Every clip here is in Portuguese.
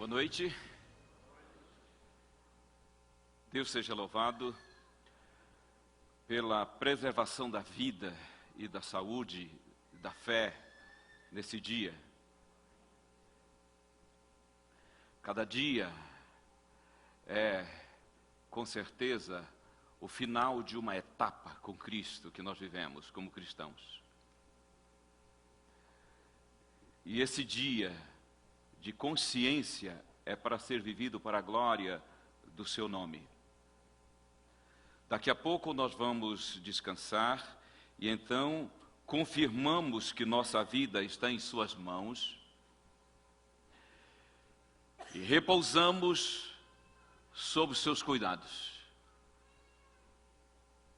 Boa noite. Deus seja louvado pela preservação da vida e da saúde, da fé nesse dia. Cada dia é, com certeza, o final de uma etapa com Cristo que nós vivemos como cristãos. E esse dia de consciência é para ser vivido para a glória do seu nome. Daqui a pouco nós vamos descansar e então confirmamos que nossa vida está em suas mãos e repousamos sob os seus cuidados.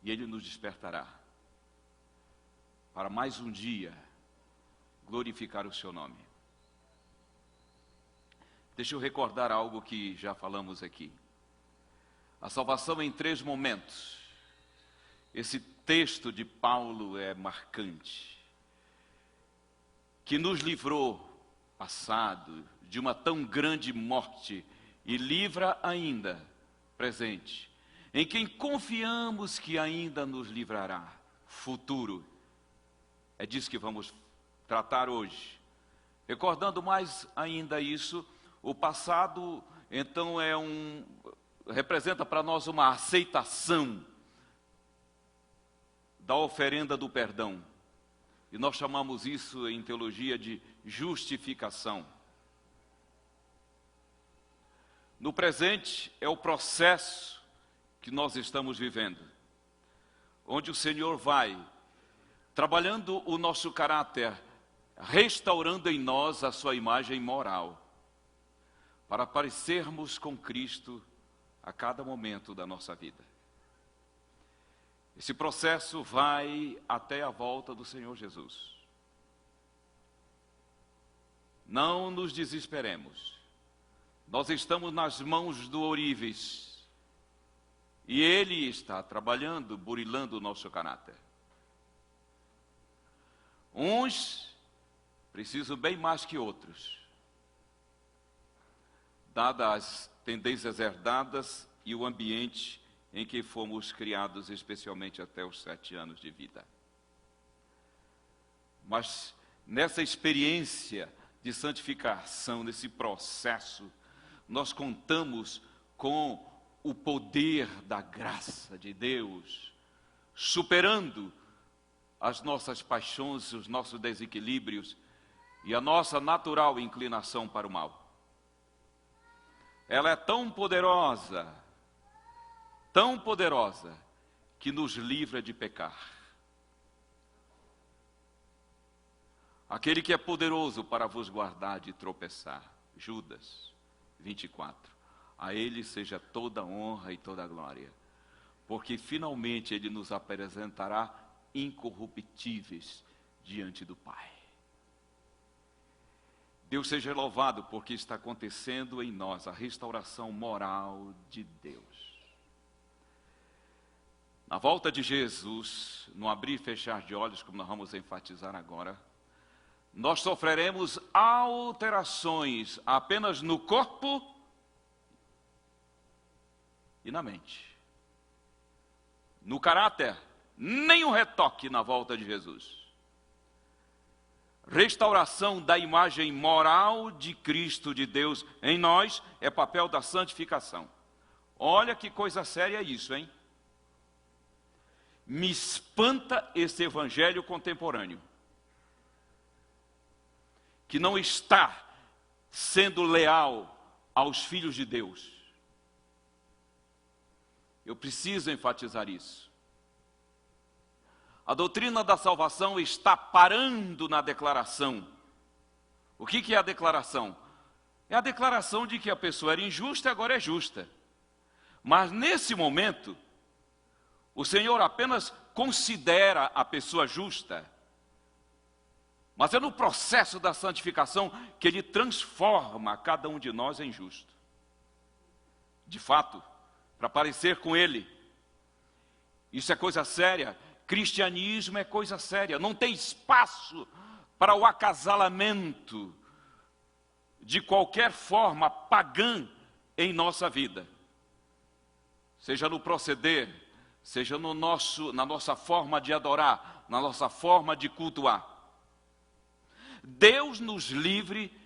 E Ele nos despertará para mais um dia glorificar o seu nome. Deixa eu recordar algo que já falamos aqui. A salvação em 3 momentos. Esse texto de Paulo é marcante. Que nos livrou, passado, de uma tão grande morte e livra ainda, presente, em quem confiamos que ainda nos livrará, futuro. É disso que vamos tratar hoje. Recordando mais ainda isso, o passado, então, representa para nós uma aceitação da oferenda do perdão. E nós chamamos isso em teologia de justificação. No presente é o processo que nós estamos vivendo, onde o Senhor vai trabalhando o nosso caráter, restaurando em nós a sua imagem moral, para parecermos com Cristo a cada momento da nossa vida. Esse processo vai até a volta do Senhor Jesus. Não nos desesperemos. Nós estamos nas mãos do Oríves e Ele está trabalhando, burilando o nosso caráter. Uns precisam bem mais que outros, dadas as tendências herdadas e o ambiente em que fomos criados, especialmente até os 7 anos de vida. Mas nessa experiência de santificação, nesse processo, nós contamos com o poder da graça de Deus, superando as nossas paixões, os nossos desequilíbrios e a nossa natural inclinação para o mal. Ela é tão poderosa, que nos livra de pecar. Aquele que é poderoso para vos guardar de tropeçar. Judas 24. A Ele seja toda honra e toda glória, porque finalmente Ele nos apresentará incorruptíveis diante do Pai. Deus seja louvado porque está acontecendo em nós a restauração moral de Deus. Na volta de Jesus, no abrir e fechar de olhos, como nós vamos enfatizar agora, nós sofreremos alterações apenas no corpo e na mente. No caráter, nenhum retoque na volta de Jesus. Restauração da imagem moral de Cristo, de Deus em nós, é papel da santificação. Olha que coisa séria isso, hein? Me espanta esse evangelho contemporâneo, que não está sendo leal aos filhos de Deus. Eu preciso enfatizar isso. A doutrina da salvação está parando na declaração. O que é a declaração? É a declaração de que a pessoa era injusta e agora é justa. Mas nesse momento, o Senhor apenas considera a pessoa justa. Mas é no processo da santificação que Ele transforma cada um de nós em justo. De fato, para parecer com Ele. Isso é coisa séria. Cristianismo é coisa séria. Não tem espaço para o acasalamento de qualquer forma pagã em nossa vida, seja no proceder, seja na nossa forma de adorar, na nossa forma de cultuar. Deus nos livre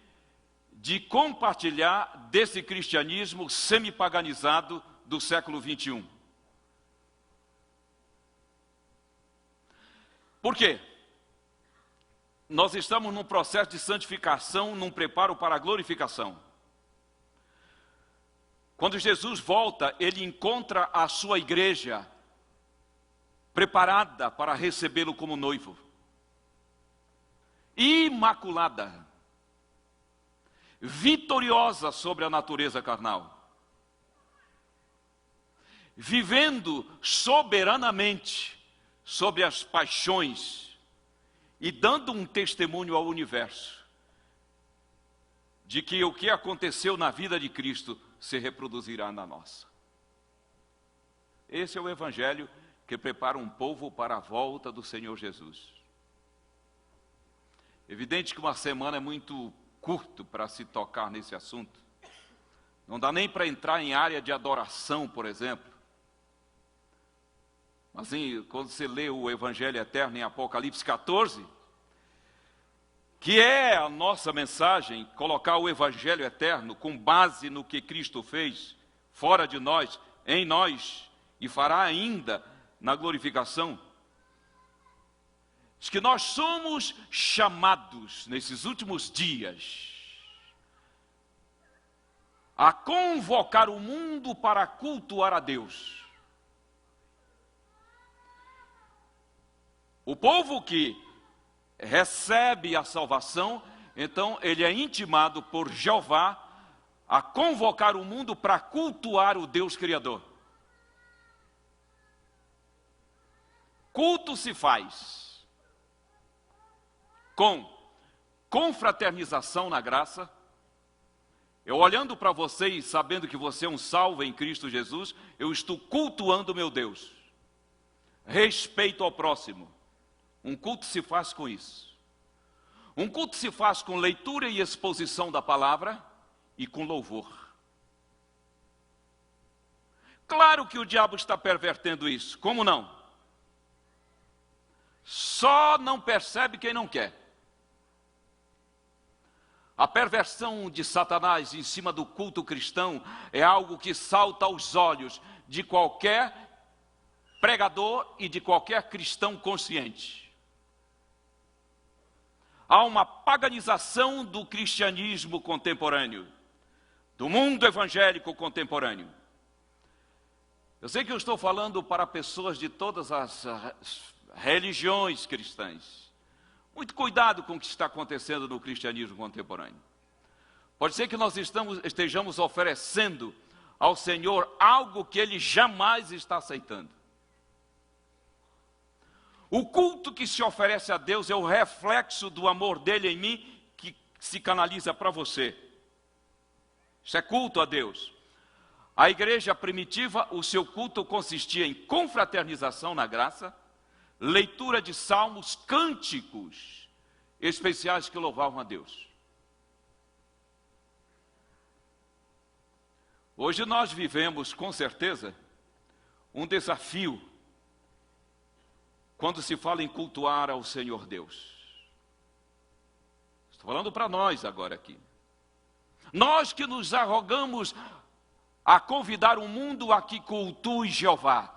de compartilhar desse cristianismo semi-paganizado do século 21. Por quê? Nós estamos num processo de santificação, num preparo para a glorificação. Quando Jesus volta, ele encontra a sua igreja preparada para recebê-lo como noivo, imaculada, vitoriosa sobre a natureza carnal, vivendo soberanamente sobre as paixões e dando um testemunho ao universo de que o que aconteceu na vida de Cristo se reproduzirá na nossa. Esse é o evangelho que prepara um povo para a volta do Senhor Jesus. Evidente que uma semana é muito curto para se tocar nesse assunto. Não dá nem para entrar em área de adoração, por exemplo. Mas quando você lê o Evangelho Eterno em Apocalipse 14, que é a nossa mensagem, colocar o Evangelho Eterno com base no que Cristo fez, fora de nós, em nós, e fará ainda na glorificação. Diz que nós somos chamados, nesses últimos dias, a convocar o mundo para cultuar a Deus. O povo que recebe a salvação, então ele é intimado por Jeová a convocar o mundo para cultuar o Deus Criador. Culto se faz com confraternização na graça. Eu olhando para você e sabendo que você é um salvo em Cristo Jesus, eu estou cultuando meu Deus. Respeito ao próximo. Um culto se faz com isso. Um culto se faz com leitura e exposição da palavra e com louvor. Claro que o diabo está pervertendo isso, como não? Só não percebe quem não quer. A perversão de Satanás em cima do culto cristão é algo que salta aos olhos de qualquer pregador e de qualquer cristão consciente. Há uma paganização do cristianismo contemporâneo, do mundo evangélico contemporâneo. Eu sei que eu estou falando para pessoas de todas as religiões cristãs. Muito cuidado com o que está acontecendo no cristianismo contemporâneo. Pode ser que nós estejamos oferecendo ao Senhor algo que Ele jamais está aceitando. O culto que se oferece a Deus é o reflexo do amor dele em mim, que se canaliza para você. Isso é culto a Deus. A igreja primitiva, o seu culto consistia em confraternização na graça, leitura de salmos, cânticos especiais que louvavam a Deus. Hoje nós vivemos, com certeza, um desafio quando se fala em cultuar ao Senhor Deus. Estou falando para nós agora aqui. Nós que nos arrogamos a convidar o mundo a que cultue Jeová,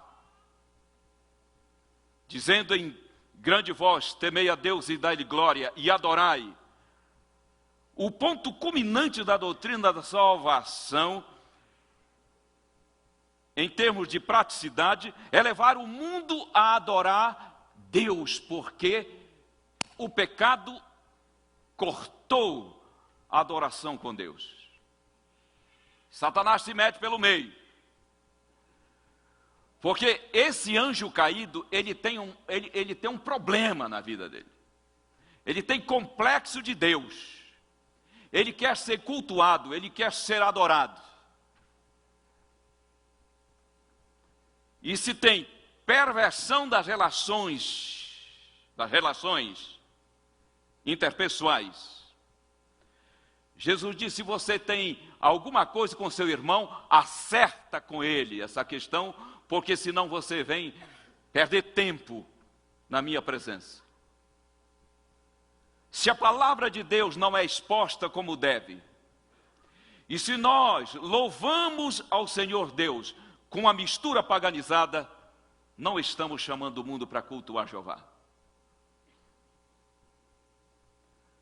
dizendo em grande voz, temei a Deus e dai-lhe glória e adorai. O ponto culminante da doutrina da salvação, em termos de praticidade, é levar o mundo a adorar Deus, porque o pecado cortou a adoração com Deus. Satanás se mete pelo meio. Porque esse anjo caído, ele tem um problema na vida dele. Ele tem complexo de Deus. Ele quer ser cultuado, ele quer ser adorado. E se tem perversão das relações interpessoais, Jesus disse: se você tem alguma coisa com seu irmão, acerta com ele essa questão, porque senão você vem perder tempo na minha presença. Se a palavra de Deus não é exposta como deve, e se nós louvamos ao Senhor Deus com a mistura paganizada, não estamos chamando o mundo para cultuar Jeová.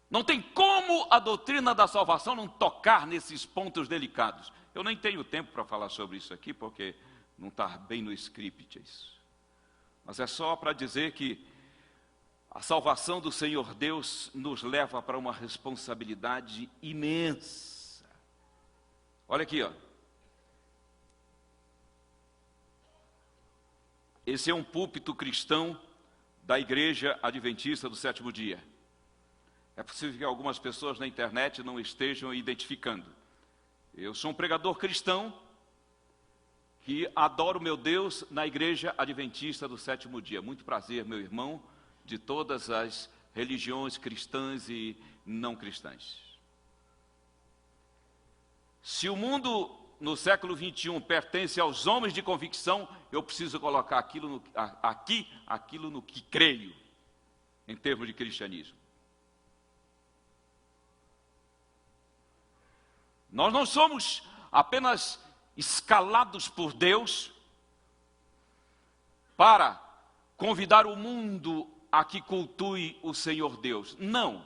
Não tem como a doutrina da salvação não tocar nesses pontos delicados. Eu nem tenho tempo para falar sobre isso aqui, porque não está bem no script isso. Mas é só para dizer que a salvação do Senhor Deus nos leva para uma responsabilidade imensa. Olha aqui, ó. Esse é um púlpito cristão da Igreja Adventista do Sétimo Dia. É possível que algumas pessoas na internet não estejam identificando. Eu sou um pregador cristão que adoro meu Deus na Igreja Adventista do Sétimo Dia. Muito prazer, meu irmão, de todas as religiões cristãs e não cristãs. Se o mundo no século 21 pertence aos homens de convicção, eu preciso colocar aquilo no que creio, em termos de cristianismo. Nós não somos apenas escalados por Deus para convidar o mundo a que cultue o Senhor Deus. Não.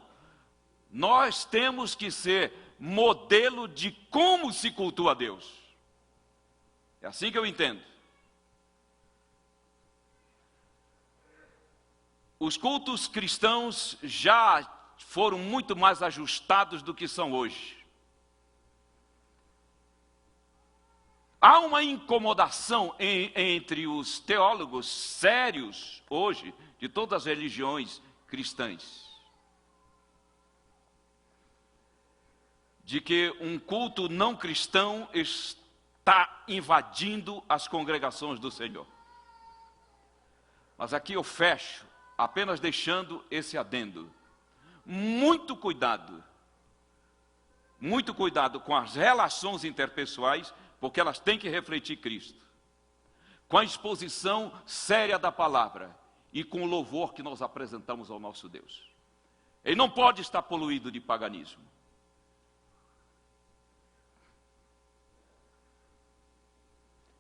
Nós temos que ser modelo de como se cultua a Deus. É assim que eu entendo. Os cultos cristãos já foram muito mais ajustados do que são hoje. Há uma incomodação entre os teólogos sérios hoje, de todas as religiões cristãs, de que um culto não cristão está invadindo as congregações do Senhor. Mas aqui eu fecho, apenas deixando esse adendo. Muito cuidado com as relações interpessoais, porque elas têm que refletir Cristo, com a exposição séria da palavra e com o louvor que nós apresentamos ao nosso Deus. Ele não pode estar poluído de paganismo.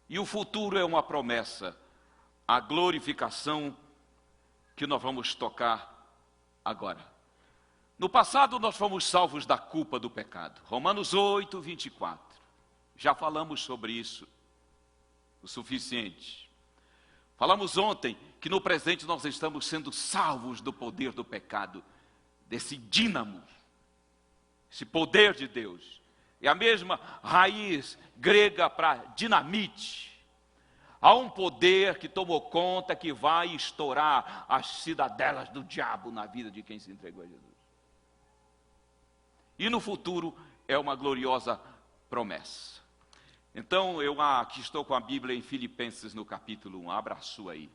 E o futuro é uma promessa, a glorificação que nós vamos tocar agora. No passado nós fomos salvos da culpa do pecado. Romanos 8, 24. Já falamos sobre isso o suficiente. Falamos ontem que no presente nós estamos sendo salvos do poder do pecado, desse dínamo, esse poder de Deus. É a mesma raiz grega para dinamite. Há um poder que tomou conta, que vai estourar as cidadelas do diabo na vida de quem se entregou a Jesus. E no futuro é uma gloriosa promessa. Então, eu aqui estou com a Bíblia em Filipenses no capítulo 1, abra a sua aí.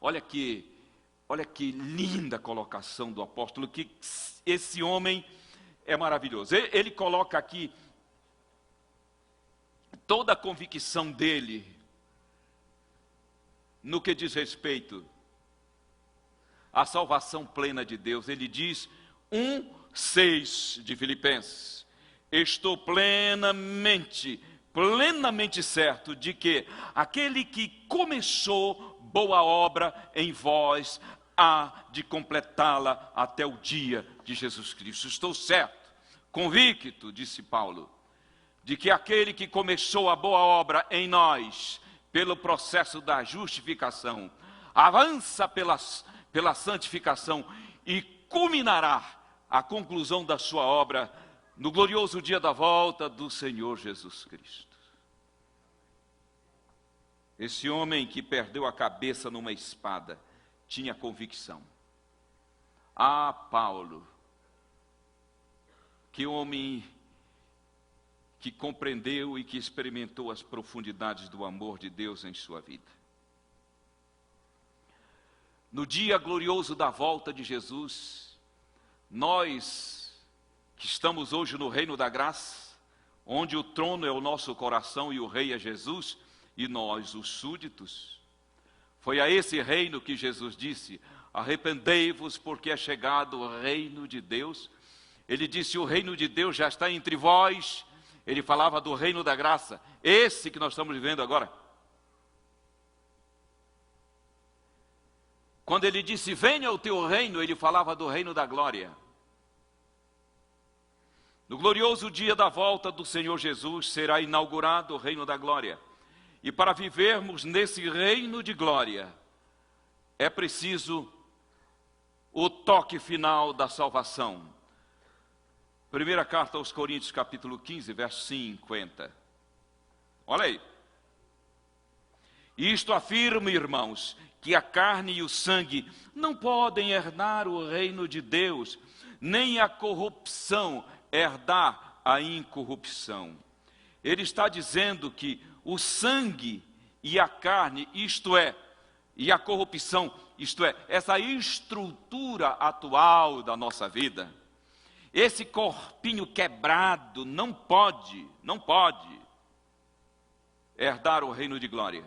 Olha que linda colocação do apóstolo, que esse homem é maravilhoso. Ele coloca aqui toda a convicção dele no que diz respeito à salvação plena de Deus. Ele diz 1:6 de Filipenses: estou plenamente certo de que aquele que começou boa obra em vós há de completá-la até o dia de Jesus Cristo. Estou certo, convicto, disse Paulo, de que aquele que começou a boa obra em nós, pelo processo da justificação, avança pela santificação e culminará a conclusão da sua obra no glorioso dia da volta do Senhor Jesus Cristo. Esse homem que perdeu a cabeça numa espada tinha convicção. Ah, Paulo, que homem que compreendeu e que experimentou as profundidades do amor de Deus em sua vida. No dia glorioso da volta de Jesus, nós que estamos hoje no reino da graça, onde o trono é o nosso coração e o rei é Jesus, e nós os súditos. Foi a esse reino que Jesus disse: arrependei-vos, porque é chegado o reino de Deus. Ele disse: o reino de Deus já está entre vós. Ele falava do reino da graça, esse que nós estamos vivendo agora. Quando ele disse: venha o teu reino, ele falava do reino da glória. No glorioso dia da volta do Senhor Jesus, será inaugurado o reino da glória. E para vivermos nesse reino de glória, é preciso o toque final da salvação. Primeira carta aos Coríntios, capítulo 15, verso 50. Olha aí. Isto afirma, irmãos, que a carne e o sangue não podem herdar o reino de Deus, nem a corrupção herdar a incorrupção. Ele está dizendo que o sangue e a carne, isto é, e a corrupção, isto é, essa estrutura atual da nossa vida, esse corpinho quebrado não pode herdar o reino de glória.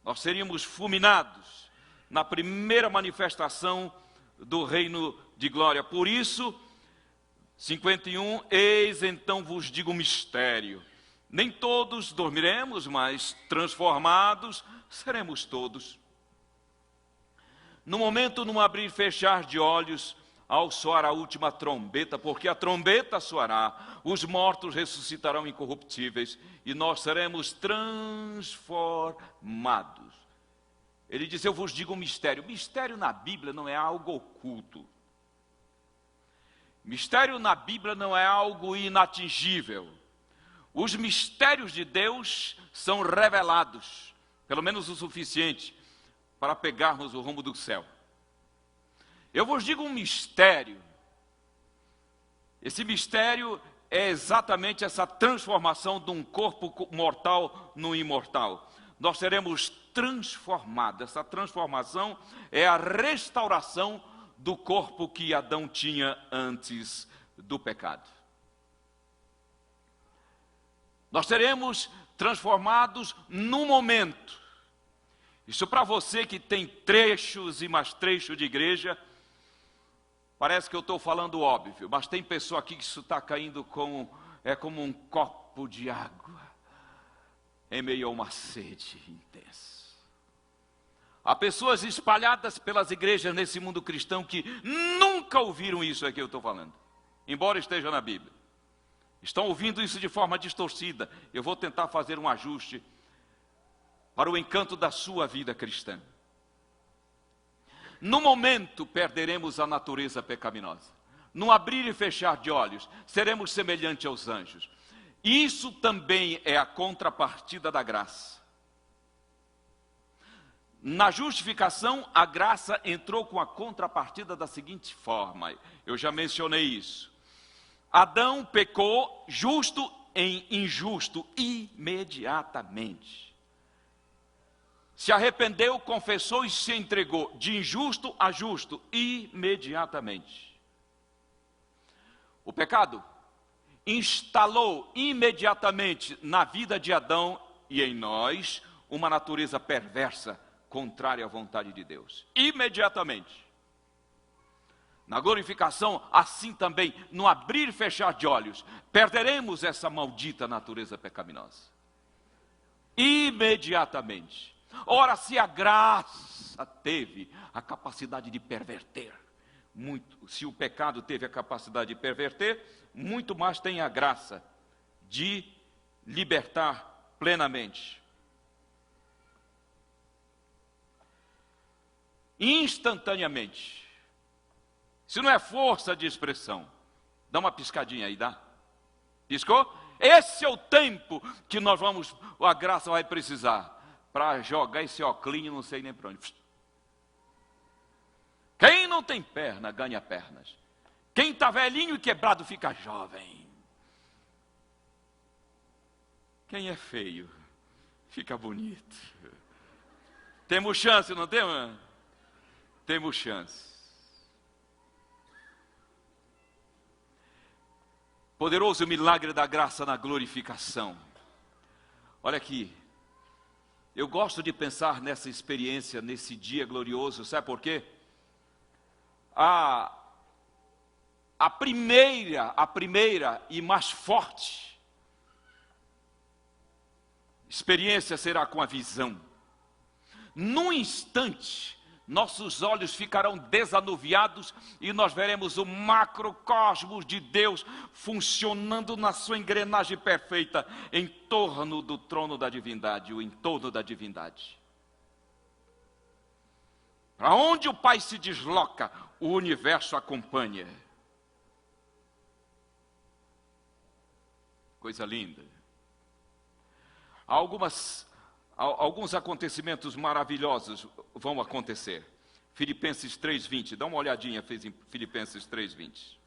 Nós seríamos fulminados na primeira manifestação do reino de glória. Por isso, 51, eis então vos digo um mistério. Nem todos dormiremos, mas transformados seremos todos. No momento, num abrir e fechar de olhos, ao soar a última trombeta, porque a trombeta soará, os mortos ressuscitarão incorruptíveis e nós seremos transformados. Ele diz: eu vos digo um mistério. Mistério na Bíblia não é algo oculto. Mistério na Bíblia não é algo inatingível. Os mistérios de Deus são revelados, pelo menos o suficiente para pegarmos o rumo do céu. Eu vos digo um mistério. Esse mistério é exatamente essa transformação de um corpo mortal no imortal. Nós seremos transformados. Essa transformação é a restauração do corpo que Adão tinha antes do pecado. Nós seremos transformados no momento. Isso para você que tem trechos e mais trechos de igreja, parece que eu estou falando óbvio, mas tem pessoa aqui que isso está caindo como um copo de água em meio a uma sede intensa. Há pessoas espalhadas pelas igrejas nesse mundo cristão que nunca ouviram isso aqui que eu estou falando, embora esteja na Bíblia. Estão ouvindo isso de forma distorcida. Eu vou tentar fazer um ajuste para o encanto da sua vida cristã. No momento, perderemos a natureza pecaminosa. No abrir e fechar de olhos, seremos semelhantes aos anjos. Isso também é a contrapartida da graça. Na justificação, a graça entrou com a contrapartida da seguinte forma. Eu já mencionei isso. Adão pecou justo em injusto imediatamente. Se arrependeu, confessou e se entregou de injusto a justo imediatamente. O pecado instalou imediatamente na vida de Adão e em nós uma natureza perversa, contrária à vontade de Deus. Imediatamente. Na glorificação, assim também, no abrir e fechar de olhos, perderemos essa maldita natureza pecaminosa. Imediatamente. Ora, se a graça teve a capacidade de perverter, se o pecado teve a capacidade de perverter, muito mais tem a graça de libertar plenamente. Instantaneamente. Isso não é força de expressão. Dá uma piscadinha aí, dá? Piscou? Esse é o tempo que a graça vai precisar para jogar esse óculos, não sei nem para onde. Quem não tem perna, ganha pernas. Quem está velhinho e quebrado, fica jovem. Quem é feio, fica bonito. Temos chance, não temos? Temos chance. Poderoso milagre da graça na glorificação. Olha aqui, eu gosto de pensar nessa experiência, nesse dia glorioso, sabe por quê? A primeira e mais forte experiência será com a visão. Num instante, nossos olhos ficarão desanuviados e nós veremos o macrocosmos de Deus funcionando na sua engrenagem perfeita em torno do trono da divindade, o entorno da divindade. Para onde o Pai se desloca, o universo acompanha. Coisa linda. Alguns acontecimentos maravilhosos vão acontecer. Filipenses 3:20, dá uma olhadinha em Filipenses 3:20.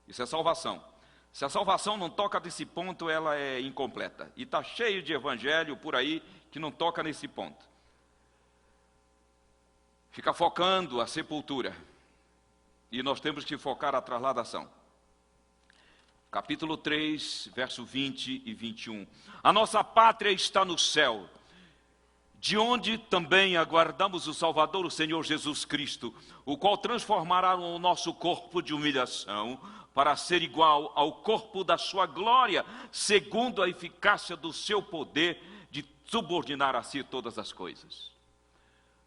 Isso é salvação. Se a salvação não toca nesse ponto, ela é incompleta. E está cheio de evangelho por aí que não toca nesse ponto. Fica focando a sepultura. E nós temos que focar a trasladação. Capítulo 3, verso 20 e 21. A nossa pátria está no céu, de onde também aguardamos o Salvador, o Senhor Jesus Cristo, o qual transformará o nosso corpo de humilhação para ser igual ao corpo da sua glória, segundo a eficácia do seu poder de subordinar a si todas as coisas.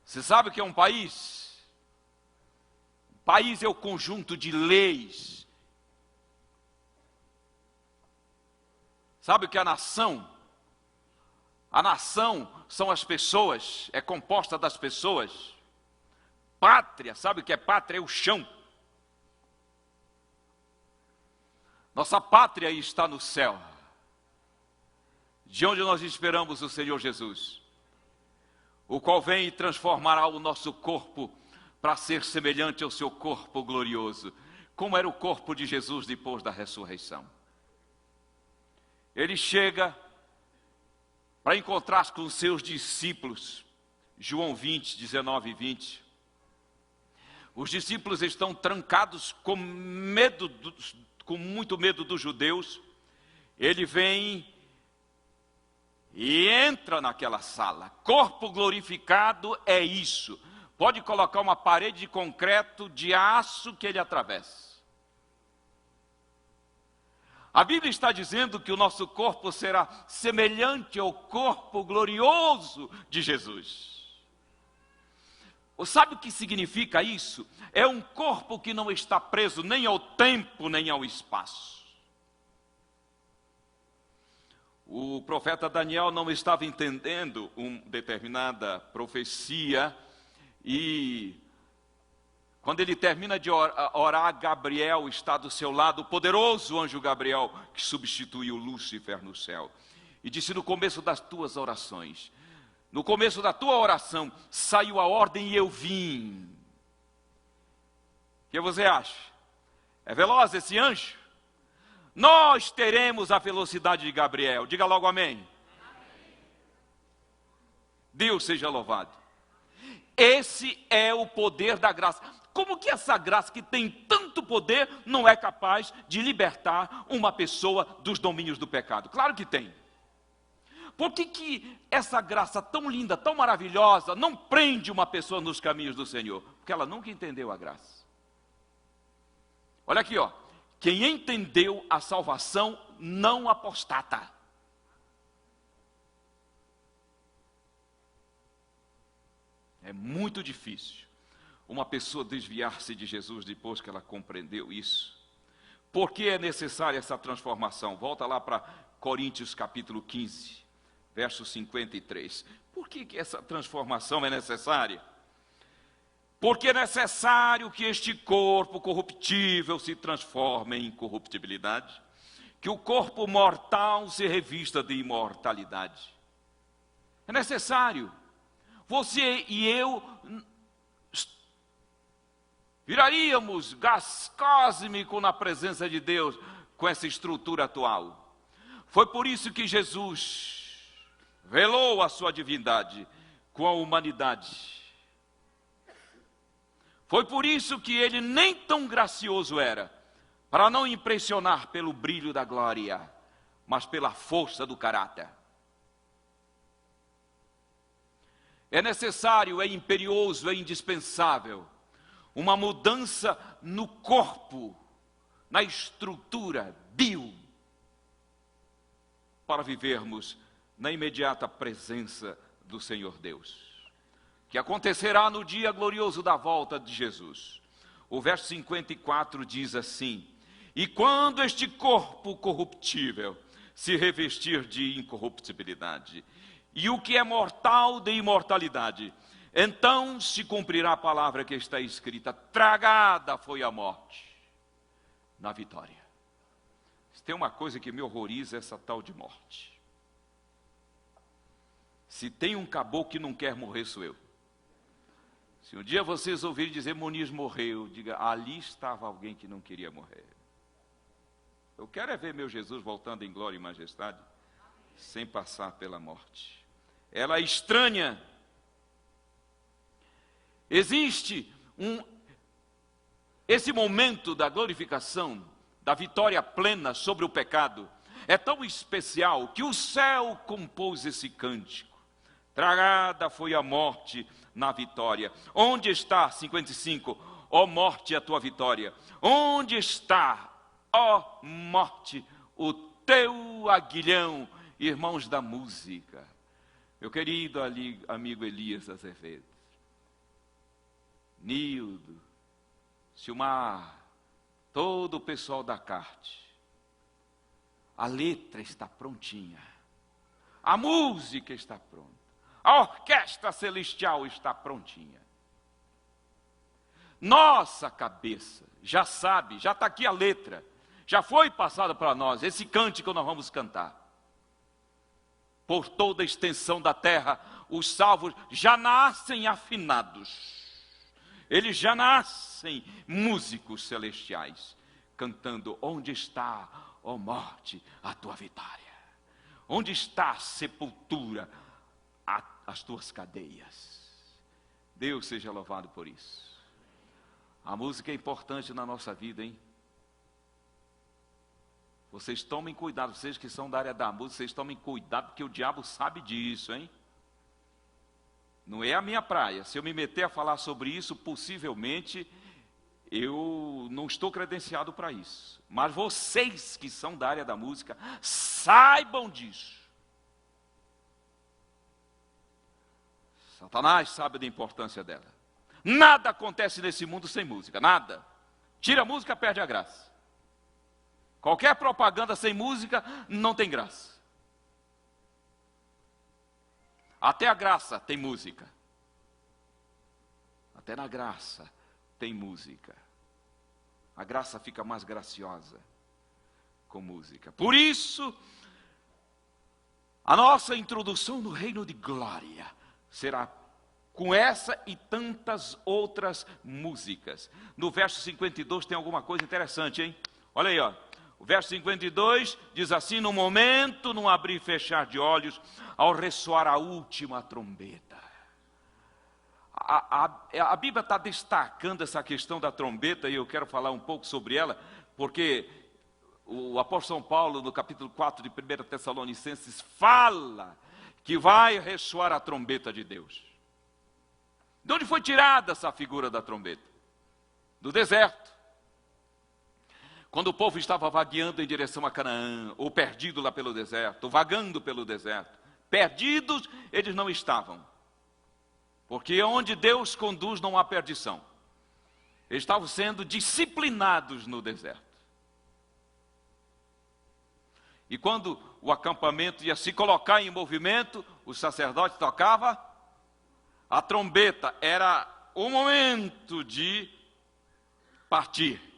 Você sabe o que é um país? O país é o conjunto de leis. Sabe o que é a nação? A nação são as pessoas, é composta das pessoas. Pátria, sabe o que é pátria? É o chão. Nossa pátria está no céu, de onde nós esperamos o Senhor Jesus, o qual vem e transformará o nosso corpo para ser semelhante ao seu corpo glorioso, como era o corpo de Jesus depois da ressurreição. Ele chega para encontrar com os seus discípulos, João 20, 19 e 20. Os discípulos estão trancados com muito medo dos judeus. Ele vem e entra naquela sala. Corpo glorificado é isso. Pode colocar uma parede de concreto, de aço que ele atravessa. A Bíblia está dizendo que o nosso corpo será semelhante ao corpo glorioso de Jesus. Sabe o que significa isso? É um corpo que não está preso nem ao tempo, nem ao espaço. O profeta Daniel não estava entendendo uma determinada profecia e quando ele termina de orar, Gabriel está do seu lado, o poderoso anjo Gabriel, que substituiu Lúcifer no céu. E disse: no começo das tuas orações, no começo da tua oração, saiu a ordem e eu vim. O que você acha? É veloz esse anjo? Nós teremos a velocidade de Gabriel. Diga logo amém. Amém. Deus seja louvado. Esse é o poder da graça. Como que essa graça que tem tanto poder não é capaz de libertar uma pessoa dos domínios do pecado? Claro que tem. Por que essa graça tão linda, tão maravilhosa, não prende uma pessoa nos caminhos do Senhor? Porque ela nunca entendeu a graça. Olha aqui, ó. Quem entendeu a salvação não apostata. É muito difícil uma pessoa desviar-se de Jesus depois que ela compreendeu isso. Por que é necessária essa transformação? Volta lá para Coríntios capítulo 15, verso 53. Por que essa transformação é necessária? Porque é necessário que este corpo corruptível se transforme em incorruptibilidade, que o corpo mortal se revista de imortalidade. É necessário. Você e eu viraríamos gás cósmico na presença de Deus com essa estrutura atual. Foi por isso que Jesus velou a sua divindade com a humanidade. Foi por isso que ele nem tão gracioso era, para não impressionar pelo brilho da glória, mas pela força do caráter. É necessário, é imperioso, é indispensável uma mudança no corpo, na estrutura para vivermos na imediata presença do Senhor Deus, que acontecerá no dia glorioso da volta de Jesus. O verso 54 diz assim: e quando este corpo corruptível se revestir de incorruptibilidade, e o que é mortal de imortalidade, então se cumprirá a palavra que está escrita: tragada foi a morte na vitória. Se tem uma coisa que me horroriza, é essa tal de morte. Se tem um caboclo que não quer morrer, sou eu. Se um dia vocês ouvirem dizer Muniz morreu, diga: ali estava alguém que não queria morrer. Eu quero é ver meu Jesus voltando em glória e majestade, sem passar pela morte. Ela é estranha. Existe esse momento da glorificação, da vitória plena sobre o pecado, é tão especial que o céu compôs esse cântico. Tragada foi a morte na vitória. Onde está, 55, ó morte, a tua vitória? Onde está, ó morte, o teu aguilhão? Irmãos da música, meu querido amigo Elias Azevedo, Nildo, Silmar, todo o pessoal da CART, a letra está prontinha, a música está pronta, a orquestra celestial está prontinha. Nossa cabeça já sabe, já está aqui a letra, já foi passada para nós, esse cântico nós vamos cantar. Por toda a extensão da terra, os salvos já nascem afinados. Eles já nascem músicos celestiais, cantando: onde está, ó morte, a tua vitória? Onde está, sepultura, as tuas cadeias? Deus seja louvado por isso. A música é importante na nossa vida, hein? Vocês tomem cuidado, vocês que são da área da música, vocês tomem cuidado, porque o diabo sabe disso, hein? Não é a minha praia. Se eu me meter a falar sobre isso, possivelmente eu não estou credenciado para isso. Mas vocês que são da área da música, saibam disso. Satanás sabe da importância dela. Nada acontece nesse mundo sem música, nada. Tira a música, perde a graça. Qualquer propaganda sem música não tem graça. Até a graça tem música. Até na graça tem música. A graça fica mais graciosa com música. Por isso, a nossa introdução no reino de glória será com essa e tantas outras músicas. No verso 52 tem alguma coisa interessante, hein? Olha aí, ó. O verso 52 diz assim: no momento, num abrir e fechar de olhos, ao ressoar a última trombeta. A Bíblia está destacando essa questão da trombeta, e eu quero falar um pouco sobre ela, porque o apóstolo São Paulo, no capítulo 4 de 1 Tessalonicenses, fala que vai ressoar a trombeta de Deus. De onde foi tirada essa figura da trombeta? Do deserto. Quando o povo estava vagueando em direção a Canaã, ou perdido lá pelo deserto, ou vagando pelo deserto, perdidos eles não estavam, porque onde Deus conduz não há perdição. Eles estavam sendo disciplinados no deserto. E quando o acampamento ia se colocar em movimento, o sacerdote tocava a trombeta, era o momento de partir.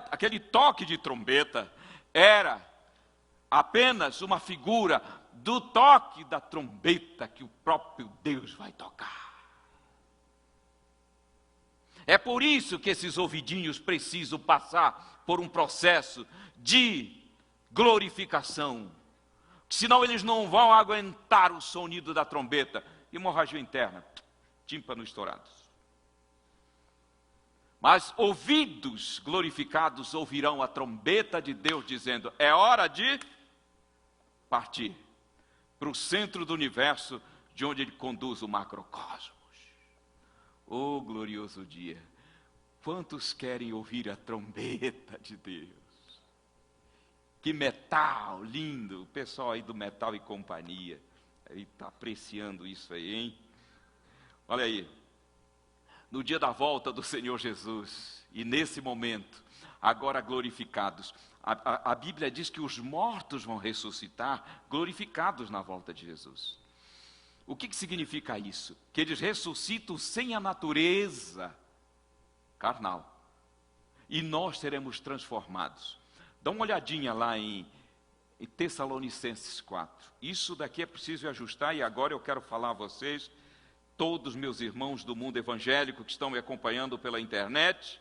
Aquele toque de trombeta era apenas uma figura do toque da trombeta que o próprio Deus vai tocar. É por isso que esses ouvidinhos precisam passar por um processo de glorificação, senão eles não vão aguentar o sonido da trombeta. Hemorragia interna, tímpano estourado. Mas ouvidos glorificados ouvirão a trombeta de Deus dizendo: é hora de partir para o centro do universo, de onde Ele conduz o macrocosmos. Oh, glorioso dia! Quantos querem ouvir a trombeta de Deus? Que metal lindo! O pessoal aí do Metal e Companhia está apreciando isso aí, hein? Olha aí, no dia da volta do Senhor Jesus, e nesse momento, agora glorificados, a Bíblia diz que os mortos vão ressuscitar, glorificados na volta de Jesus. O que significa isso? Que eles ressuscitam sem a natureza carnal, e nós seremos transformados. Dá uma olhadinha lá em Tessalonicenses 4. Isso daqui é preciso ajustar, e agora eu quero falar a vocês, todos meus irmãos do mundo evangélico que estão me acompanhando pela internet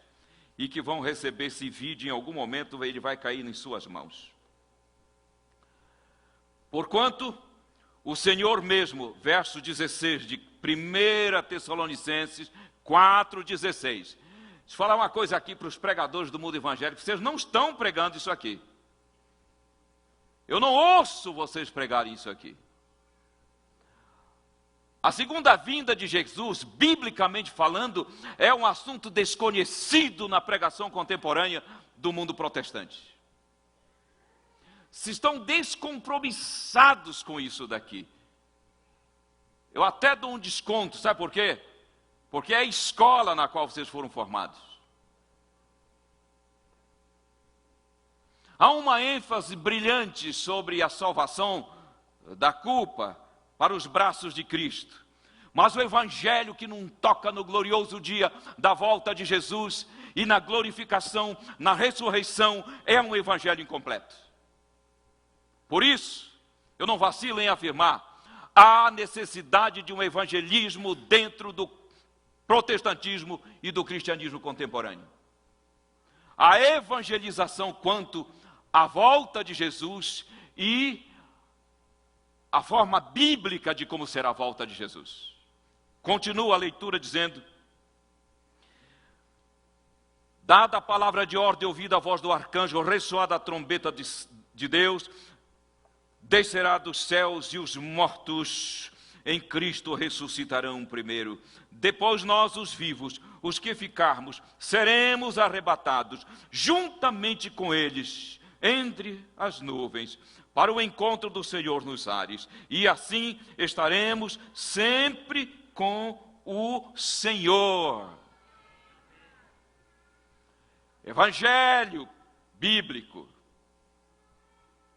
e que vão receber esse vídeo em algum momento, ele vai cair em suas mãos. Porquanto o Senhor mesmo, verso 16 de 1 Tessalonicenses 4,16. Deixa eu falar uma coisa aqui para os pregadores do mundo evangélico: vocês não estão pregando isso aqui. Eu não ouço vocês pregarem isso aqui. A segunda vinda de Jesus, biblicamente falando, é um assunto desconhecido na pregação contemporânea do mundo protestante. Se estão descompromissados com isso daqui. Eu até dou um desconto, sabe por quê? Porque é a escola na qual vocês foram formados. Há uma ênfase brilhante sobre a salvação da culpa para os braços de Cristo. Mas o evangelho que não toca no glorioso dia da volta de Jesus e na glorificação, na ressurreição, é um evangelho incompleto. Por isso, eu não vacilo em afirmar, há necessidade de um evangelismo dentro do protestantismo e do cristianismo contemporâneo. A evangelização quanto à volta de Jesus e a forma bíblica de como será a volta de Jesus. Continua a leitura dizendo: dada a palavra de ordem, ouvida a voz do arcanjo, ressoada a trombeta de Deus, descerá dos céus e os mortos em Cristo ressuscitarão primeiro. Depois nós, os vivos, os que ficarmos, seremos arrebatados juntamente com eles entre as nuvens, para o encontro do Senhor nos ares, e assim estaremos sempre com o Senhor. Evangelho bíblico,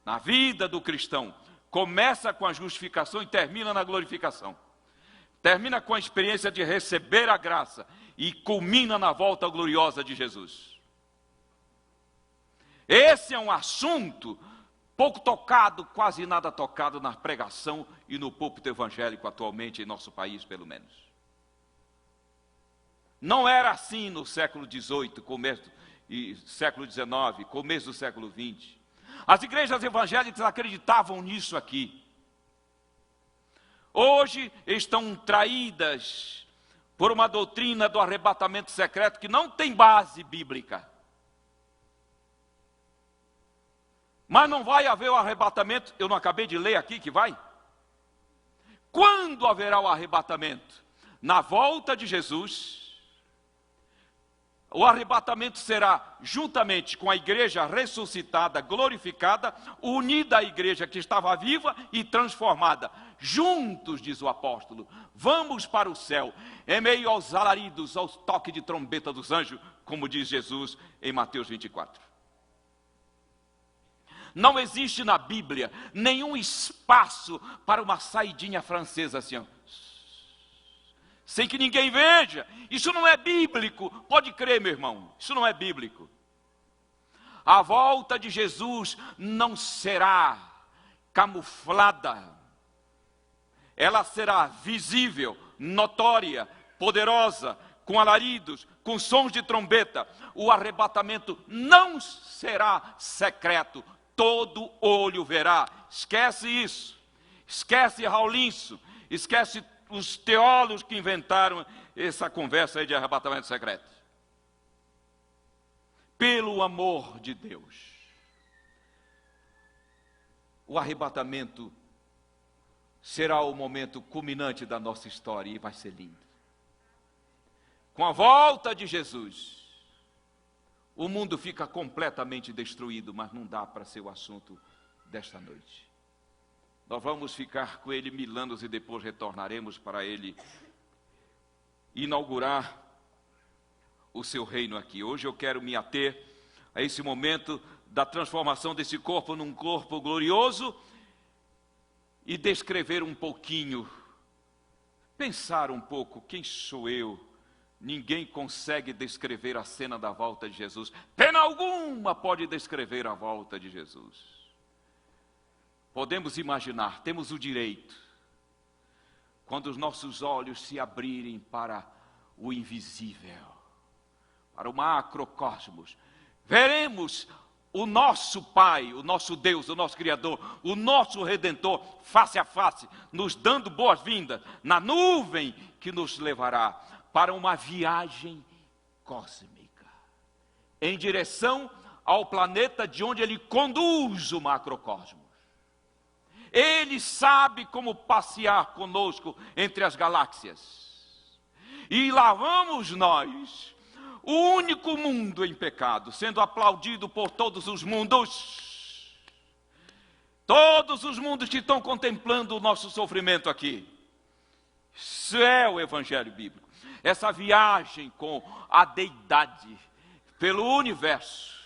na vida do cristão, começa com a justificação e termina na glorificação. Termina com a experiência de receber a graça e culmina na volta gloriosa de Jesus. Esse é um assunto pouco tocado, quase nada tocado na pregação e no púlpito evangélico atualmente em nosso país, pelo menos. Não era assim no século XVIII, começo e século XIX, começo do século XX. As igrejas evangélicas acreditavam nisso aqui. Hoje estão traídas por uma doutrina do arrebatamento secreto que não tem base bíblica. Mas não vai haver o arrebatamento, eu não acabei de ler aqui que vai? Quando haverá o arrebatamento? Na volta de Jesus. O arrebatamento será juntamente com a igreja ressuscitada, glorificada, unida à igreja que estava viva e transformada. Juntos, diz o apóstolo, vamos para o céu, em meio aos alaridos, aos toques de trombeta dos anjos, como diz Jesus em Mateus 24. Não existe na Bíblia nenhum espaço para uma saidinha francesa assim, ó, sem que ninguém veja. Isso não é bíblico. Pode crer, meu irmão, isso não é bíblico. A volta de Jesus não será camuflada. Ela será visível, notória, poderosa, com alaridos, com sons de trombeta. O arrebatamento não será secreto. Todo olho verá. Esquece isso. Esquece Raulinho. Esquece os teólogos que inventaram essa conversa aí de arrebatamento secreto. pelo amor de Deus. O arrebatamento será o momento culminante da nossa história e vai ser lindo. Com a volta de Jesus, o mundo fica completamente destruído, mas não dá para ser o assunto desta noite. Nós vamos ficar com ele 1000 anos e depois retornaremos para ele inaugurar o seu reino aqui. Hoje eu quero me ater a esse momento da transformação desse corpo num corpo glorioso e descrever um pouquinho, pensar um pouco, quem sou eu? Ninguém consegue descrever a cena da volta de Jesus. Pena alguma pode descrever a volta de Jesus. Podemos imaginar, temos o direito, quando os nossos olhos se abrirem para o invisível, para o macrocosmos, veremos o nosso Pai, o nosso Deus, o nosso Criador, o nosso Redentor, face a face, nos dando boas-vindas na nuvem que nos levará para uma viagem cósmica, em direção ao planeta de onde Ele conduz o macrocosmos. Ele sabe como passear conosco entre as galáxias. E lá vamos nós, o único mundo em pecado, sendo aplaudido por todos os mundos. Todos os mundos que estão contemplando o nosso sofrimento aqui. Isso é o Evangelho Bíblico. Essa viagem com a deidade pelo universo,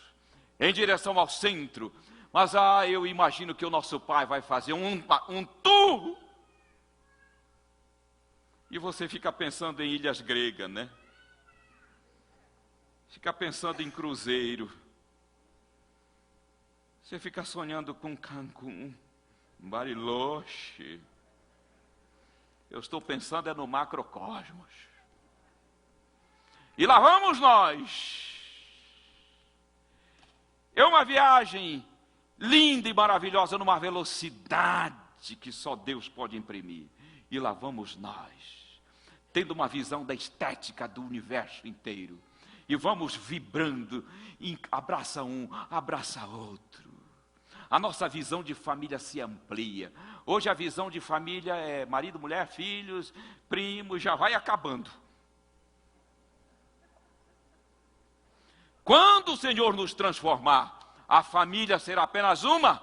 em direção ao centro. Mas eu imagino que o nosso Pai vai fazer um tour. E você fica pensando em ilhas gregas, né? Fica pensando em cruzeiro. Você fica sonhando com Cancún, Bariloche. Eu estou pensando no macrocosmos. E lá vamos nós. É uma viagem linda e maravilhosa, numa velocidade que só Deus pode imprimir. E lá vamos nós, tendo uma visão da estética do universo inteiro. E vamos vibrando, abraça um, abraça outro. A nossa visão de família se amplia. Hoje a visão de família é marido, mulher, filhos, primos, já vai acabando. Quando o Senhor nos transformar, a família será apenas uma.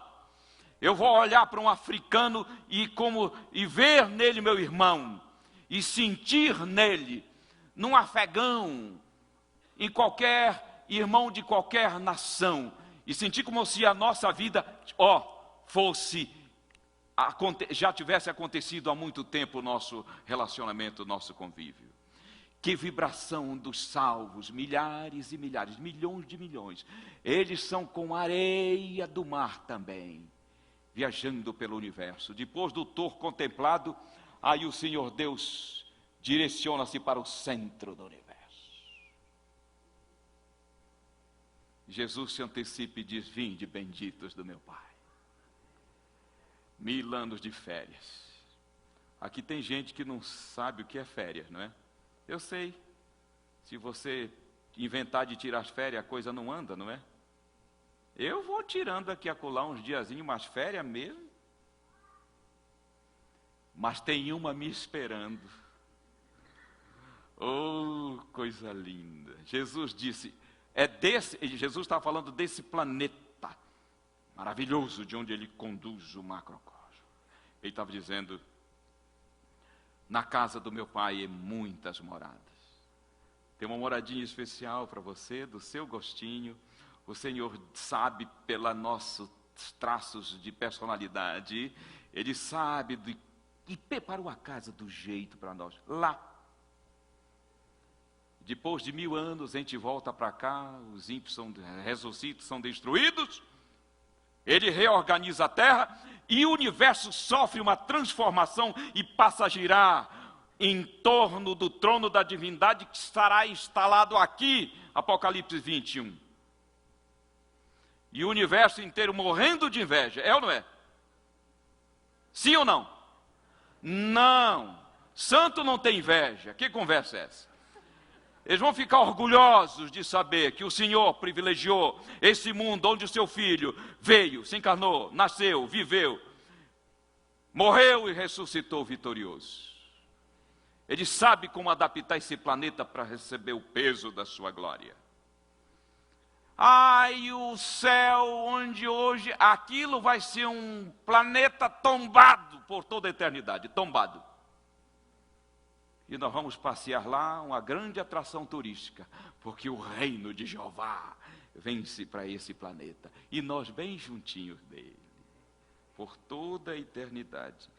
Eu vou olhar para um africano e ver nele meu irmão, e sentir nele, num afegão, em qualquer irmão de qualquer nação, e sentir como se a nossa vida, já tivesse acontecido há muito tempo o nosso relacionamento, o nosso convívio. Que vibração dos salvos, milhares e milhares, milhões de milhões. Eles são com a areia do mar também, viajando pelo universo. Depois do tour contemplado, aí o Senhor Deus direciona-se para o centro do universo. Jesus se antecipa e diz: vinde, benditos do meu Pai. 1000 anos de férias. Aqui tem gente que não sabe o que é férias, não é? Eu sei, se você inventar de tirar as férias, a coisa não anda, não é? Eu vou tirando aqui e acolá uns diazinhos, umas férias mesmo. Mas tem uma me esperando. Oh, coisa linda. Jesus disse, Jesus estava falando desse planeta maravilhoso, de onde Ele conduz o macrocosmo. Ele estava dizendo, na casa do meu Pai, muitas moradas. Tem uma moradinha especial para você, do seu gostinho. O Senhor sabe, pelos nossos traços de personalidade, Ele sabe e preparou a casa do jeito para nós. Lá. Depois de 1000 anos, a gente volta para cá, os ímpios ressuscitam, são destruídos. Ele reorganiza a terra e o universo sofre uma transformação e passa a girar em torno do trono da divindade que estará instalado aqui, Apocalipse 21. E o universo inteiro morrendo de inveja, é ou não é? Sim ou não? Não. Santo não tem inveja. Que conversa é essa? Eles vão ficar orgulhosos de saber que o Senhor privilegiou esse mundo onde o seu filho veio, se encarnou, nasceu, viveu, morreu e ressuscitou vitorioso. Ele sabe como adaptar esse planeta para receber o peso da sua glória. Ai, o céu onde hoje aquilo vai ser um planeta tombado por toda a eternidade, tombado. E nós vamos passear lá, uma grande atração turística, porque o reino de Jeová vem-se para esse planeta. E nós bem juntinhos dele, por toda a eternidade.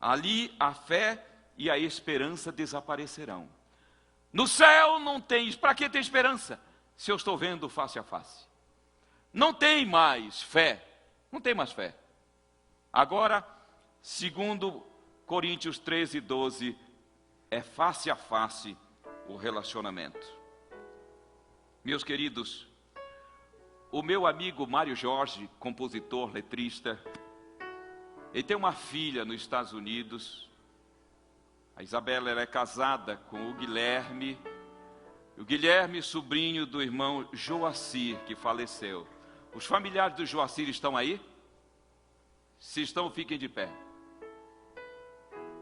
Ali a fé e a esperança desaparecerão. No céu não tem, para que ter esperança? Se eu estou vendo face a face. Não tem mais fé, não tem mais fé. Agora, segundo Coríntios 13, 12, é face a face o relacionamento. Meus queridos, o meu amigo Mário Jorge, compositor, letrista, ele tem uma filha nos Estados Unidos. A Isabela, ela é casada com o Guilherme, sobrinho do irmão Joacir, que faleceu. Os familiares do Joacir estão aí? Se estão, fiquem de pé.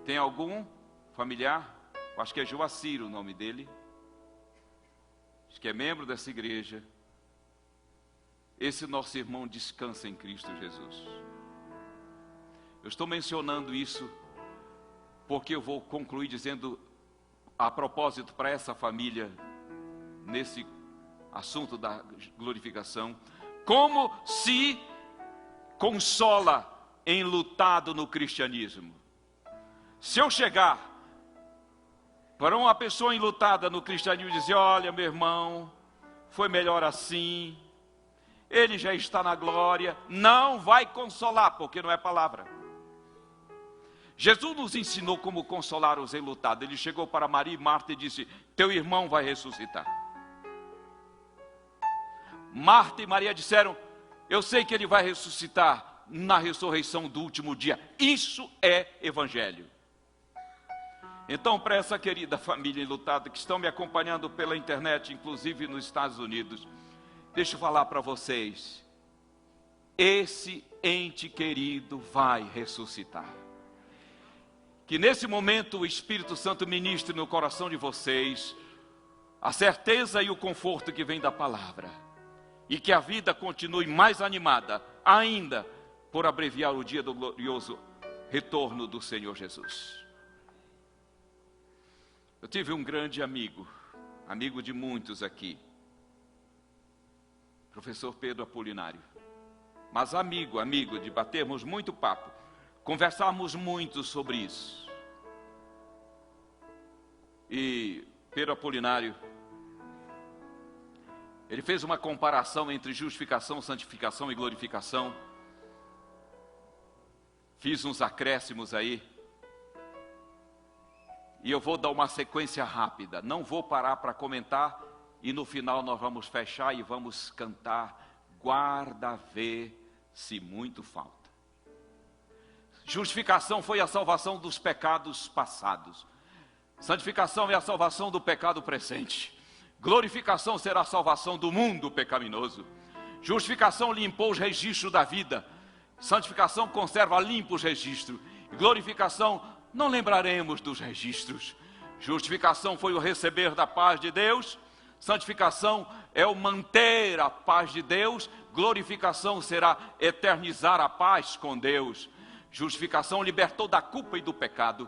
Tem algum familiar? Acho que é Joacir o nome dele. Acho que é membro dessa igreja. Esse nosso irmão descansa em Cristo Jesus. Eu estou mencionando isso porque eu vou concluir dizendo, a propósito para essa família, nesse assunto da glorificação, como se consola enlutado no cristianismo. Se eu chegar para uma pessoa enlutada no cristianismo e dizer, olha meu irmão, foi melhor assim, ele já está na glória, não vai consolar, porque não é palavra. Jesus nos ensinou como consolar os enlutados. Ele chegou para Maria e Marta e disse, teu irmão vai ressuscitar. Marta e Maria disseram, eu sei que ele vai ressuscitar na ressurreição do último dia. Isso é evangelho. Então, para essa querida família enlutada que estão me acompanhando pela internet, inclusive nos Estados Unidos, deixa eu falar para vocês, esse ente querido vai ressuscitar. Que nesse momento o Espírito Santo ministre no coração de vocês a certeza e o conforto que vem da palavra. E que a vida continue mais animada, ainda por abreviar o dia do glorioso retorno do Senhor Jesus. Eu tive um grande amigo de muitos aqui, professor Pedro Apolinário. Mas amigo de batermos muito papo, conversarmos muito sobre isso. E Pedro Apolinário, ele fez uma comparação entre justificação, santificação e glorificação. Fiz uns acréscimos aí. E eu vou dar uma sequência rápida. Não vou parar para comentar. E no final nós vamos fechar e vamos cantar Guarda, vê, se muito falta. Justificação foi a salvação dos pecados passados. Santificação é a salvação do pecado presente. Glorificação será a salvação do mundo pecaminoso. Justificação limpou os registros da vida. Santificação conserva limpos os registros. Glorificação, não lembraremos dos registros. Justificação foi o receber da paz de Deus. Santificação é o manter a paz de Deus. Glorificação será eternizar a paz com Deus. Justificação libertou da culpa e do pecado.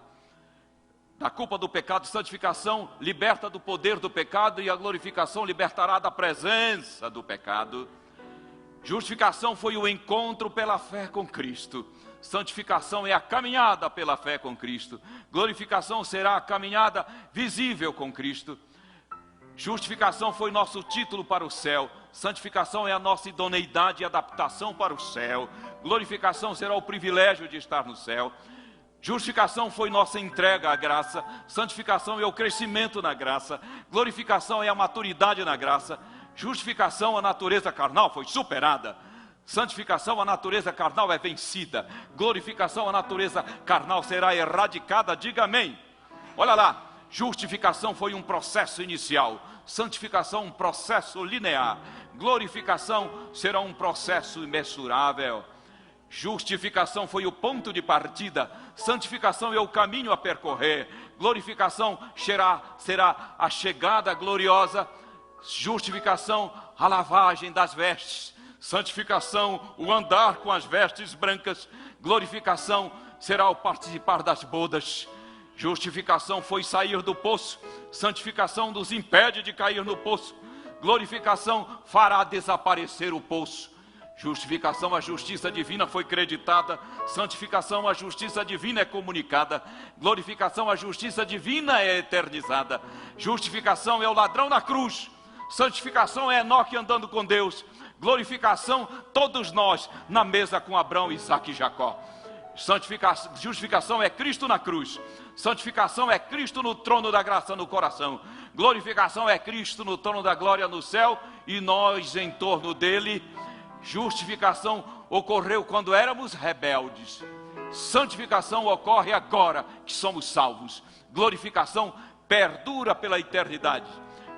Da culpa do pecado, santificação liberta do poder do pecado, e a glorificação libertará da presença do pecado. Justificação foi o encontro pela fé com Cristo. Santificação é a caminhada pela fé com Cristo. Glorificação será a caminhada visível com Cristo. Justificação foi nosso título para o céu. Santificação é a nossa idoneidade e adaptação para o céu. Glorificação será o privilégio de estar no céu. Justificação foi nossa entrega à graça. Santificação é o crescimento na graça. Glorificação é a maturidade na graça. Justificação, a natureza carnal foi superada. Santificação, a natureza carnal é vencida. Glorificação, a natureza carnal será erradicada. Diga amém. Olha lá, justificação foi um processo inicial. santificação um processo linear. Glorificação será um processo imensurável. Justificação foi o ponto de partida, santificação é o caminho a percorrer, glorificação será a chegada gloriosa, justificação, a lavagem das vestes, santificação, o andar com as vestes brancas, glorificação será o participar das bodas. Justificação foi sair do poço, santificação nos impede de cair no poço, glorificação fará desaparecer o poço. Justificação, a justiça divina foi creditada. Santificação, a justiça divina é comunicada. Glorificação, a justiça divina é eternizada. Justificação é o ladrão na cruz. Santificação é Enoque andando com Deus. Glorificação, todos nós na mesa com Abraão, Isaque e Jacó. Justificação é Cristo na cruz. Santificação é Cristo no trono da graça no coração. Glorificação é Cristo no trono da glória no céu e nós em torno dele. Justificação ocorreu quando éramos rebeldes. Santificação ocorre agora que somos salvos. Glorificação perdura pela eternidade.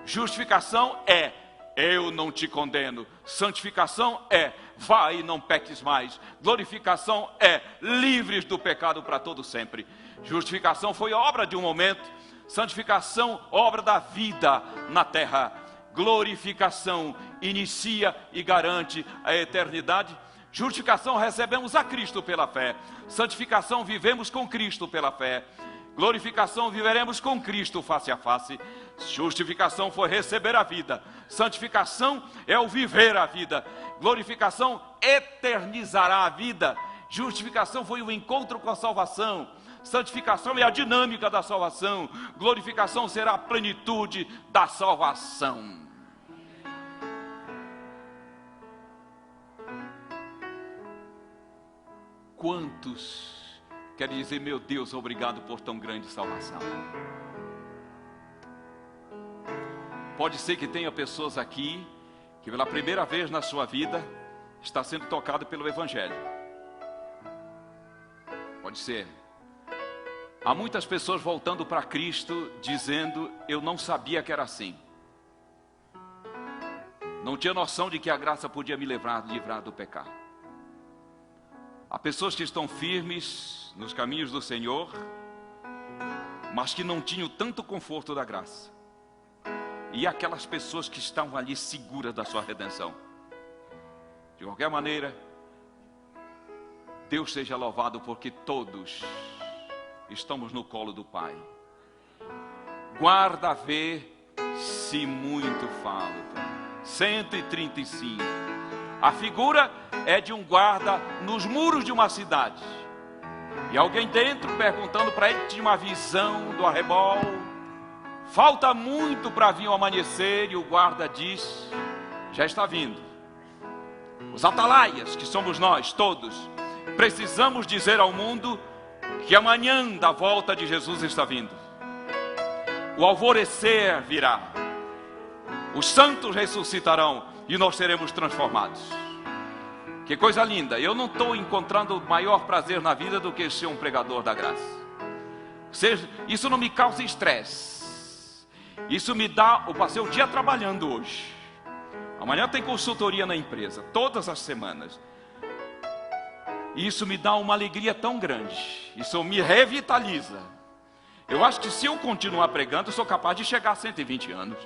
Justificação é: eu não te condeno. Santificação é: vai e não peques mais. Glorificação é: livres do pecado para todo sempre. Justificação foi obra de um momento. Santificação, obra da vida na terra. Glorificação inicia e garante a eternidade. Justificação, recebemos a Cristo pela fé. Santificação, vivemos com Cristo pela fé. Glorificação, viveremos com Cristo face a face. Justificação foi receber a vida. Santificação é o viver a vida. Glorificação eternizará a vida. Justificação foi o encontro com a salvação. Santificação é a dinâmica da salvação. Glorificação será a plenitude da salvação. Quantos querem dizer: meu Deus, obrigado por tão grande salvação? Pode ser que tenha pessoas aqui que pela primeira vez na sua vida está sendo tocado pelo Evangelho. Pode ser. Há muitas pessoas voltando para Cristo dizendo: eu não sabia que era assim. Não tinha noção de que a graça podia me livrar do pecado. Há pessoas que estão firmes nos caminhos do Senhor, mas que não tinham tanto conforto da graça. E aquelas pessoas que estavam ali seguras da sua redenção. De qualquer maneira, Deus seja louvado, porque todos estamos no colo do Pai. Guarda a ver se muito falta. 135. A figura é de um guarda nos muros de uma cidade. E alguém dentro perguntando para ele, tinha uma visão do arrebol. Falta muito para vir o amanhecer. E o guarda diz: já está vindo. Os atalaias, que somos nós todos, precisamos dizer ao mundo que amanhã da volta de Jesus está vindo. O alvorecer virá. Os santos ressuscitarão e nós seremos transformados. Que coisa linda. Eu não estou encontrando maior prazer na vida do que ser um pregador da graça. Isso não me causa estresse. Isso me dá... Eu passei o dia trabalhando hoje. Amanhã tem consultoria na empresa, todas as semanas. Isso me dá uma alegria tão grande. Isso me revitaliza. Eu acho que se eu continuar pregando, eu sou capaz de chegar a 120 anos.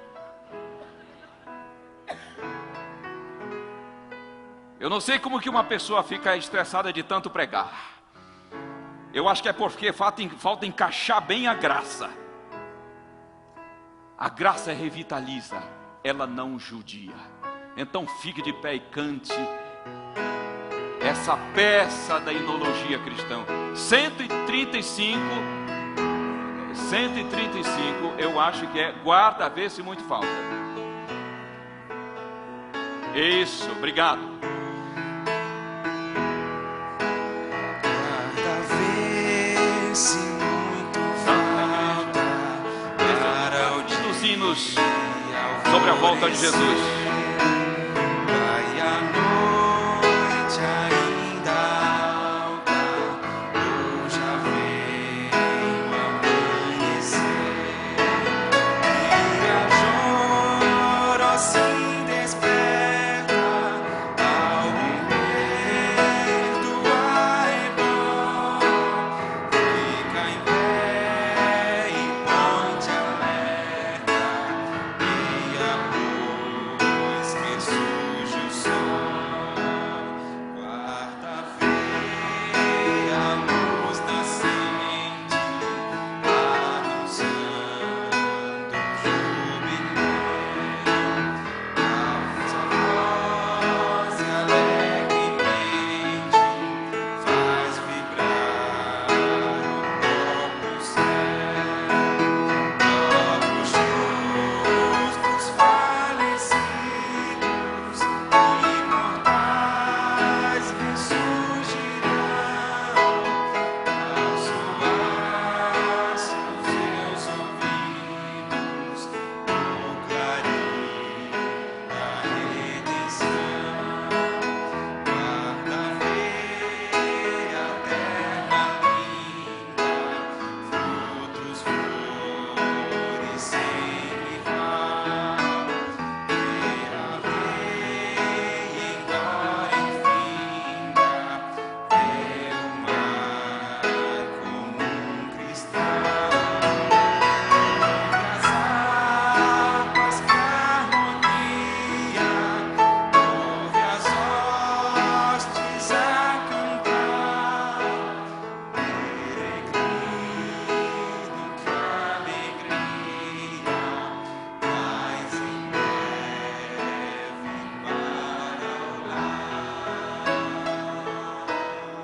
Eu não sei como que uma pessoa fica estressada de tanto pregar. Eu acho que é porque falta encaixar bem a graça. A graça revitaliza, ela não judia. Então fique de pé e cante essa peça da himnologia cristã. 135, eu acho que é guarda, vê se muito falta. Isso, obrigado. Sobre a volta de Jesus. Vai a noite ainda alta, eu já venho amanhecer. E as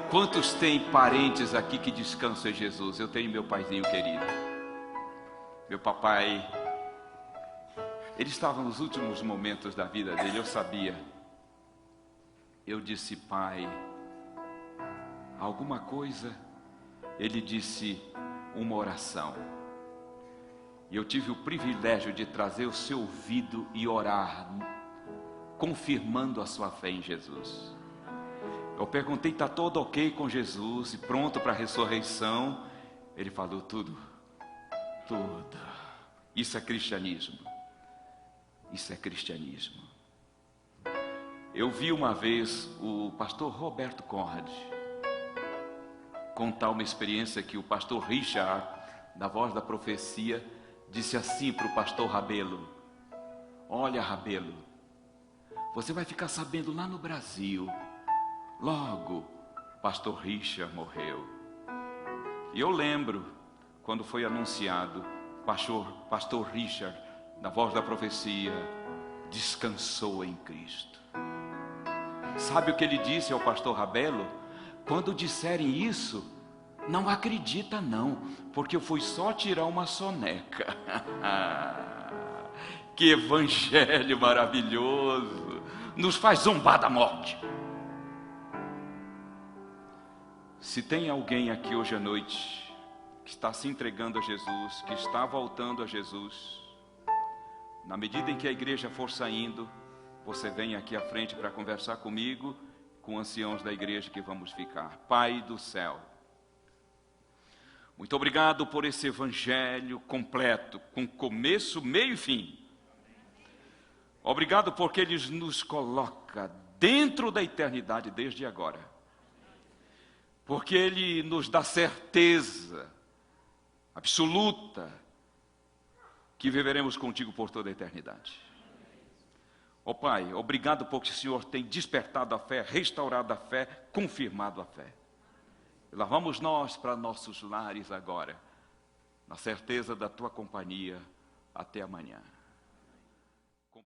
Quantos têm parentes aqui que descansam em Jesus? Eu tenho meu paizinho querido. Meu papai, ele estava nos últimos momentos da vida dele, eu sabia. Eu disse, pai, alguma coisa? Ele disse, uma oração. E eu tive o privilégio de trazer o seu ouvido e orar, confirmando a sua fé em Jesus. Eu perguntei, está tudo ok com Jesus e pronto para a ressurreição? Ele falou, tudo. Isso é cristianismo. Isso é cristianismo. Eu vi uma vez o pastor Roberto Conrad contar uma experiência que o pastor Richard, da Voz da Profecia, disse assim para o pastor Rabelo: olha, Rabelo, você vai ficar sabendo lá no Brasil, logo o pastor Richard morreu. E eu lembro quando foi anunciado, pastor Richard, da Voz da Profecia, descansou em Cristo. Sabe o que ele disse ao pastor Rabelo? Quando disserem isso, não acredita não, porque eu fui só tirar uma soneca. Que evangelho maravilhoso, nos faz zombar da morte. Se tem alguém aqui hoje à noite que está se entregando a Jesus, que está voltando a Jesus, na medida em que a igreja for saindo, você vem aqui à frente para conversar comigo, com anciãos da igreja que vamos ficar. Pai do céu, muito obrigado por esse evangelho completo, com começo, meio e fim. Obrigado porque ele nos coloca dentro da eternidade desde agora. Porque ele nos dá certeza absoluta que viveremos contigo por toda a eternidade. Ó Pai, obrigado porque o Senhor tem despertado a fé, restaurado a fé, confirmado a fé. E lá vamos nós para nossos lares agora, na certeza da tua companhia, até amanhã.